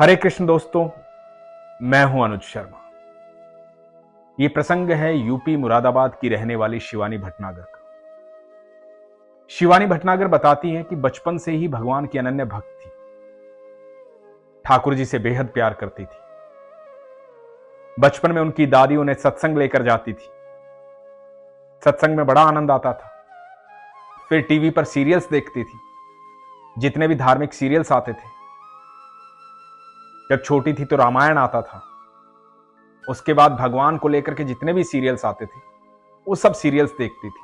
हरे कृष्ण दोस्तों, मैं हूं अनुज शर्मा। ये प्रसंग है यूपी मुरादाबाद की रहने वाली शिवानी भटनागर का। शिवानी भटनागर बताती हैं कि बचपन से ही भगवान की अनन्य भक्त थी। ठाकुर जी से बेहद प्यार करती थी। बचपन में उनकी दादी उन्हें सत्संग लेकर जाती थी। सत्संग में बड़ा आनंद आता था। फिर टीवी पर सीरियल्स देखती थी, जितने भी धार्मिक सीरियल्स आते थे। जब छोटी थी तो रामायण आता था। उसके बाद भगवान को लेकर के जितने भी सीरियल्स आते थे वो सब सीरियल्स देखती थी।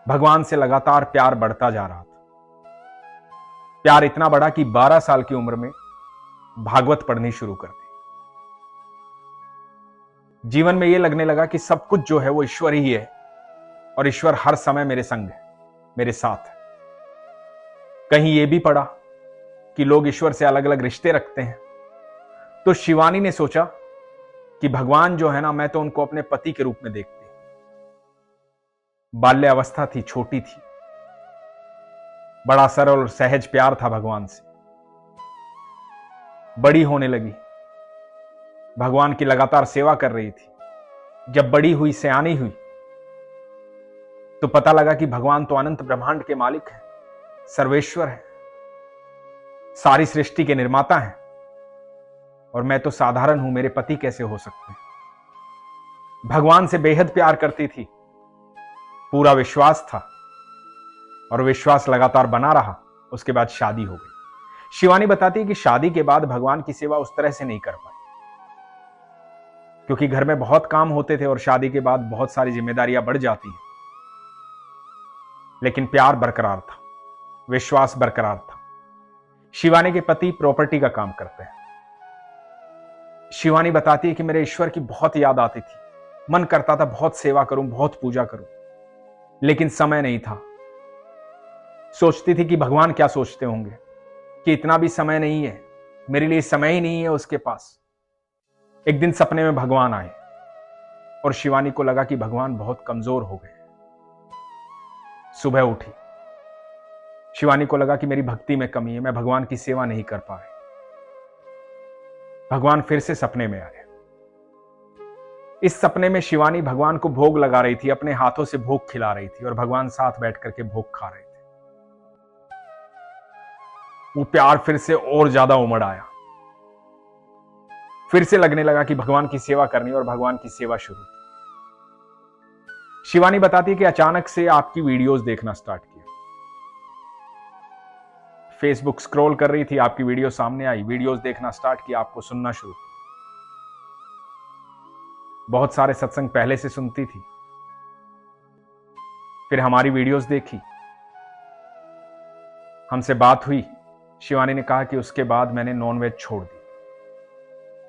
भगवान से लगातार प्यार बढ़ता जा रहा था। प्यार इतना बढ़ा कि 12 साल की उम्र में भागवत पढ़नी शुरू कर दी। जीवन में यह लगने लगा कि सब कुछ जो है वो ईश्वर ही है और ईश्वर हर समय मेरे संग है, मेरे साथ है। कहीं यह भी पढ़ा कि लोग ईश्वर से अलग अलग रिश्ते रखते हैं। तो शिवानी ने सोचा कि भगवान जो है ना, मैं तो उनको अपने पति के रूप में देखती हूं। बाल्य अवस्था थी, छोटी थी, बड़ा सरल और सहज प्यार था भगवान से। बड़ी होने लगी, भगवान की लगातार सेवा कर रही थी। जब बड़ी हुई, सयानी हुई, तो पता लगा कि भगवान तो अनंत ब्रह्मांड के मालिक हैं, सर्वेश्वर हैं, सारी सृष्टि के निर्माता हैं, और मैं तो साधारण हूं, मेरे पति कैसे हो सकते हैं। भगवान से बेहद प्यार करती थी, पूरा विश्वास था, और विश्वास लगातार बना रहा। उसके बाद शादी हो गई। शिवानी बताती है कि शादी के बाद भगवान की सेवा उस तरह से नहीं कर पाई, क्योंकि घर में बहुत काम होते थे और शादी के बाद बहुत सारी जिम्मेदारियां बढ़ जाती हैं। लेकिन प्यार बरकरार था, विश्वास बरकरार था। शिवानी के पति प्रॉपर्टी का काम करते हैं। शिवानी बताती है कि मेरे ईश्वर की बहुत याद आती थी। मन करता था बहुत सेवा करूं, बहुत पूजा करूं, लेकिन समय नहीं था। सोचती थी कि भगवान क्या सोचते होंगे कि इतना भी समय नहीं है, मेरे लिए समय ही नहीं है उसके पास। एक दिन सपने में भगवान आए और शिवानी को लगा कि भगवान बहुत कमजोर हो गए। सुबह उठी, शिवानी को लगा कि मेरी भक्ति में कमी है, मैं भगवान की सेवा नहीं कर पा रही। भगवान फिर से सपने में आए। इस सपने में शिवानी भगवान को भोग लगा रही थी, अपने हाथों से भोग खिला रही थी, और भगवान साथ बैठ करके भोग खा रहे थे। वो प्यार फिर से और ज्यादा उमड़ आया। फिर से लगने लगा कि भगवान की सेवा करनी, और भगवान की सेवा शुरू की। शिवानी बताती है कि अचानक से आपकी वीडियोस देखना स्टार्ट किया। फेसबुक स्क्रॉल कर रही थी, आपकी वीडियो सामने आई, वीडियोस देखना स्टार्ट किया, आपको सुनना शुरू किया। बहुत सारे सत्संग पहले से सुनती थी, फिर हमारी वीडियोस देखी, हमसे बात हुई। शिवानी ने कहा कि उसके बाद मैंने नॉनवेज छोड़ दी।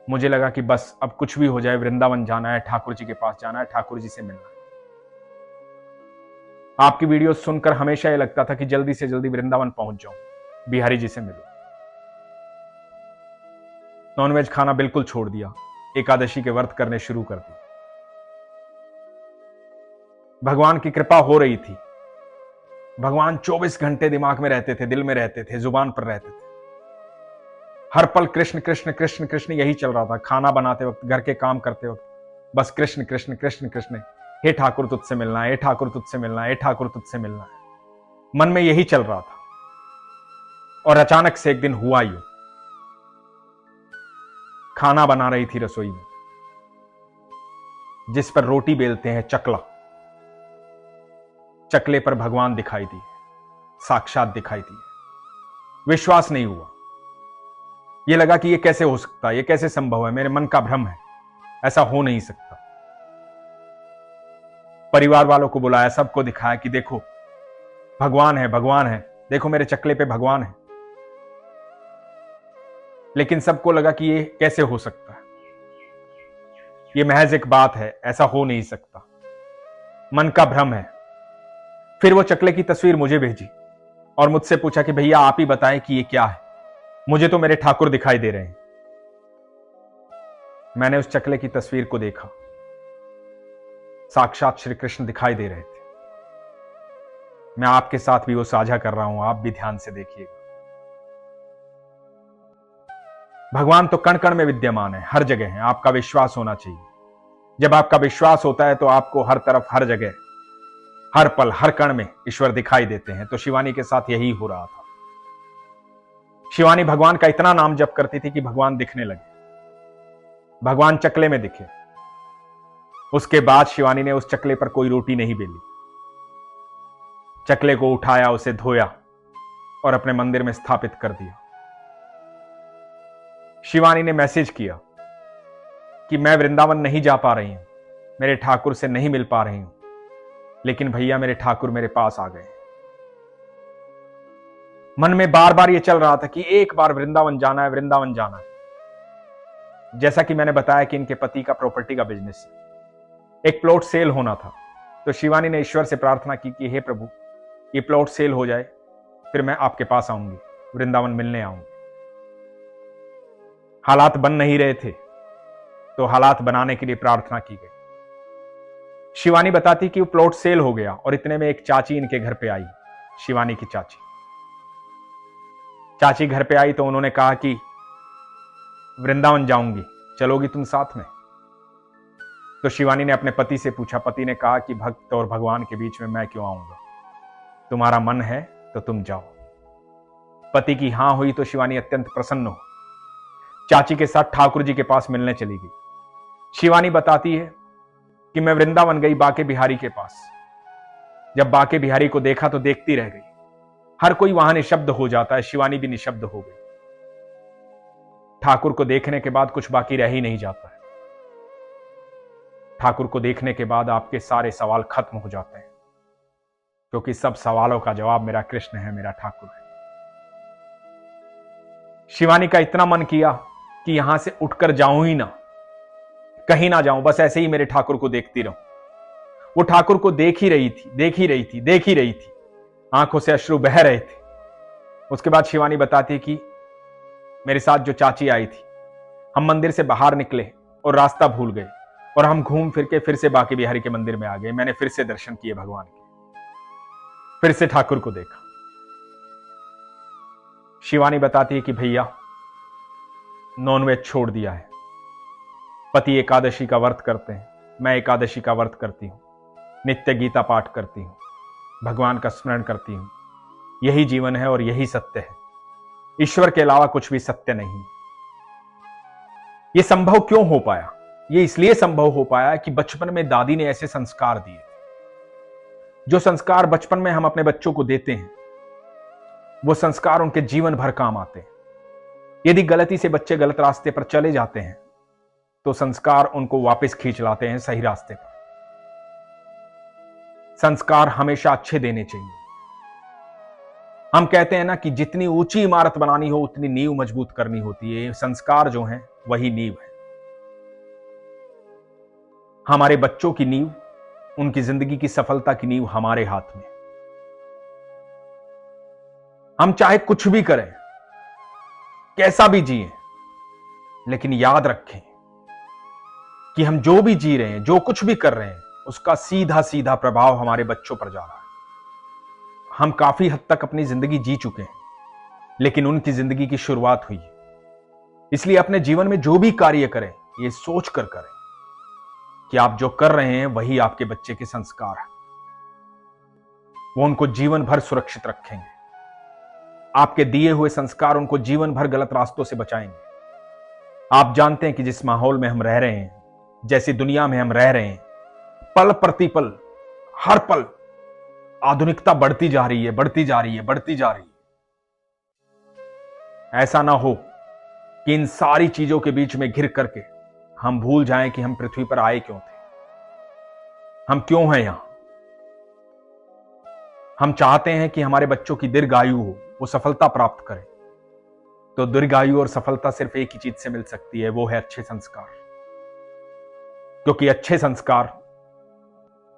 मुझे लगा कि बस अब कुछ भी हो जाए, वृंदावन जाना है, ठाकुर जी के पास जाना है, ठाकुर जी से मिलना है। आपकी वीडियो सुनकर हमेशा यह लगता था कि जल्दी से जल्दी वृंदावन पहुंच जाऊं, बिहारी जी से मिलूं। नॉनवेज खाना बिल्कुल छोड़ दिया, एकादशी के व्रत करने शुरू कर दिए। भगवान की कृपा हो रही थी। भगवान 24 घंटे दिमाग में रहते थे, दिल में रहते थे, जुबान पर रहते थे। हर पल कृष्ण कृष्ण कृष्ण कृष्ण यही चल रहा था। खाना बनाते वक्त, घर के काम करते वक्त, बस कृष्ण कृष्ण कृष्ण कृष्ण। हे ठाकुर तुझसे मिलना है, हे ठाकुर तुझसे मिलना है, हे ठाकुर तुझसे मिलना है। मन में यही चल रहा था। और अचानक से एक दिन हुआ यूं, खाना बना रही थी रसोई में, जिस पर रोटी बेलते हैं, चकला। चकले पर भगवान दिखाई दिए, साक्षात दिखाई दिए। विश्वास नहीं हुआ। यह लगा कि यह कैसे हो सकता है, यह कैसे संभव है, मेरे मन का भ्रम है, ऐसा हो नहीं सकता। परिवार वालों को बुलाया, सबको दिखाया कि देखो भगवान है, भगवान है, देखो मेरे चकले पे भगवान है। लेकिन सबको लगा कि यह कैसे हो सकता है, यह महज एक बात है, ऐसा हो नहीं सकता, मन का भ्रम है। फिर वो चकले की तस्वीर मुझे भेजी और मुझसे पूछा कि भैया आप ही बताएं कि ये क्या है, मुझे तो मेरे ठाकुर दिखाई दे रहे हैं। मैंने उस चकले की तस्वीर को देखा, साक्षात श्री कृष्ण दिखाई दे रहे थे। मैं आपके साथ भी वो साझा कर रहा हूं, आप भी ध्यान से देखिएगा। भगवान तो कण कण में विद्यमान है, हर जगह है। आपका विश्वास होना चाहिए। जब आपका विश्वास होता है तो आपको हर तरफ, हर जगह, हर पल, हर कण में ईश्वर दिखाई देते हैं। तो शिवानी के साथ यही हो रहा था। शिवानी भगवान का इतना नाम जप करती थी कि भगवान दिखने लगे। भगवान चकले में दिखे। उसके बाद शिवानी ने उस चकले पर कोई रोटी नहीं बेली। चकले को उठाया, उसे धोया और अपने मंदिर में स्थापित कर दिया। शिवानी ने मैसेज किया कि मैं वृंदावन नहीं जा पा रही हूं, मेरे ठाकुर से नहीं मिल पा रही हूं, लेकिन भैया मेरे ठाकुर मेरे पास आ गए। मन में बार बार यह चल रहा था कि एक बार वृंदावन जाना है, वृंदावन जाना है। जैसा कि मैंने बताया कि इनके पति का प्रॉपर्टी का बिजनेस है, एक प्लॉट सेल होना था। तो शिवानी ने ईश्वर से प्रार्थना की कि हे प्रभु, ये प्लॉट सेल हो जाए, फिर मैं आपके पास आऊंगी, वृंदावन मिलने आऊंगी। हालात बन नहीं रहे थे, तो हालात बनाने के लिए प्रार्थना की गई। शिवानी बताती कि वो प्लॉट सेल हो गया और इतने में एक चाची इनके घर पे आई, शिवानी की चाची। चाची घर पे आई तो उन्होंने कहा कि वृंदावन जाऊंगी, चलोगी तुम साथ में? तो शिवानी ने अपने पति से पूछा। पति ने कहा कि भक्त और भगवान के बीच में मैं क्यों आऊंगा, तुम्हारा मन है तो तुम जाओ। पति की हां हुई तो शिवानी अत्यंत प्रसन्न हो, चाची के साथ ठाकुर जी के पास मिलने चली गई। शिवानी बताती है कि मैं वृंदावन गई बाके बिहारी के पास। जब बाके बिहारी को देखा तो देखती रह गई। हर कोई वहां निशब्द हो जाता है, शिवानी भी निशब्द हो गई। ठाकुर को देखने के बाद कुछ बाकी रह ही नहीं जाता है। ठाकुर को देखने के बाद आपके सारे सवाल खत्म हो जाते हैं, क्योंकि सब सवालों का जवाब मेरा कृष्ण है, मेरा ठाकुर है। शिवानी का इतना मन किया कि यहां से उठकर जाऊं ही ना, कहीं ना जाऊं, बस ऐसे ही मेरे ठाकुर को देखती रहूं। वो ठाकुर को देख ही रही थी, देख ही रही थी, देख ही रही थी। आंखों से अश्रु बह रहे थे। उसके बाद शिवानी बताती कि मेरे साथ जो चाची आई थी, हम मंदिर से बाहर निकले और रास्ता भूल गए और हम घूम फिर के फिर से बाके बिहारी के मंदिर में आ गए। मैंने फिर से दर्शन किए भगवान के, फिर से ठाकुर को देखा। शिवानी बताती है कि भैया नॉनवेज छोड़ दिया है। पति एकादशी का व्रत करते हैं, मैं एकादशी का व्रत करती हूं, नित्य गीता पाठ करती हूं, भगवान का स्मरण करती हूं। यही जीवन है और यही सत्य है। ईश्वर के अलावा कुछ भी सत्य नहीं। यह संभव क्यों हो पाया? यह इसलिए संभव हो पाया कि बचपन में दादी ने ऐसे संस्कार दिए। जो संस्कार बचपन में हम अपने बच्चों को देते हैं, वो संस्कार उनके जीवन भर काम आते हैं। यदि गलती से बच्चे गलत रास्ते पर चले जाते हैं तो संस्कार उनको वापस खींच लाते हैं सही रास्ते पर। संस्कार हमेशा अच्छे देने चाहिए। हम कहते हैं ना कि जितनी ऊंची इमारत बनानी हो उतनी नींव मजबूत करनी होती है। संस्कार जो है वही नींव है। हमारे बच्चों की नींव, उनकी जिंदगी की सफलता की नींव हमारे हाथ में। हम चाहे कुछ भी करें, कैसा भी जिए, लेकिन याद रखें कि हम जो भी जी रहे हैं, जो कुछ भी कर रहे हैं, उसका सीधा सीधा प्रभाव हमारे बच्चों पर जा रहा है। हम काफी हद तक अपनी जिंदगी जी चुके हैं, लेकिन उनकी जिंदगी की शुरुआत हुई। इसलिए अपने जीवन में जो भी कार्य करें, ये सोच कर करें कि आप जो कर रहे हैं वही आपके बच्चे के संस्कार हैं। वो उनको जीवन भर सुरक्षित रखेंगे। आपके दिए हुए संस्कार उनको जीवन भर गलत रास्तों से बचाएंगे। आप जानते हैं कि जिस माहौल में हम रह रहे हैं, जैसी दुनिया में हम रह रहे हैं, पल प्रतिपल, हर पल आधुनिकता बढ़ती जा रही है, बढ़ती जा रही है, बढ़ती जा रही है। ऐसा ना हो कि इन सारी चीजों के बीच में घिर करके हम भूल जाएं कि हम पृथ्वी पर आए क्यों थे, हम क्यों हैं यहां। हम चाहते हैं कि हमारे बच्चों की दीर्घायु हो, वो सफलता प्राप्त करें। तो दीर्घायु और सफलता सिर्फ एक ही चीज से मिल सकती है, वो है अच्छे संस्कार। क्योंकि अच्छे संस्कार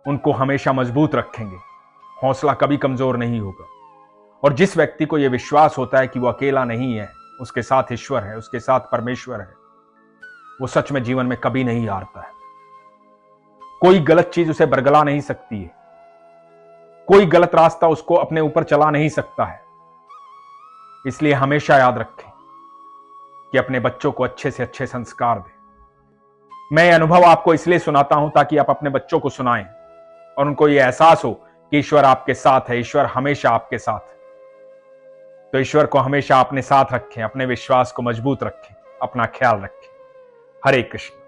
उनको हमेशा मजबूत रखेंगे, हौसला कभी कमजोर नहीं होगा। और जिस व्यक्ति को यह विश्वास होता है कि वो अकेला नहीं है, उसके साथ ईश्वर है, उसके साथ परमेश्वर है, वो सच में जीवन में कभी नहीं हारता है। कोई गलत चीज उसे बरगला नहीं सकती है, कोई गलत रास्ता उसको अपने ऊपर चला नहीं सकता है। इसलिए हमेशा याद रखें, कि अपने बच्चों को अच्छे से अच्छे संस्कार दें। मैं ये अनुभव आपको इसलिए सुनाता हूं ताकि आप अपने बच्चों को सुनाएं और उनको ये एहसास हो कि ईश्वर आपके साथ है, ईश्वर हमेशा आपके साथ है। तो ईश्वर को हमेशा अपने साथ रखें, अपने विश्वास को मजबूत रखें, अपना ख्याल रखें। हरे कृष्ण।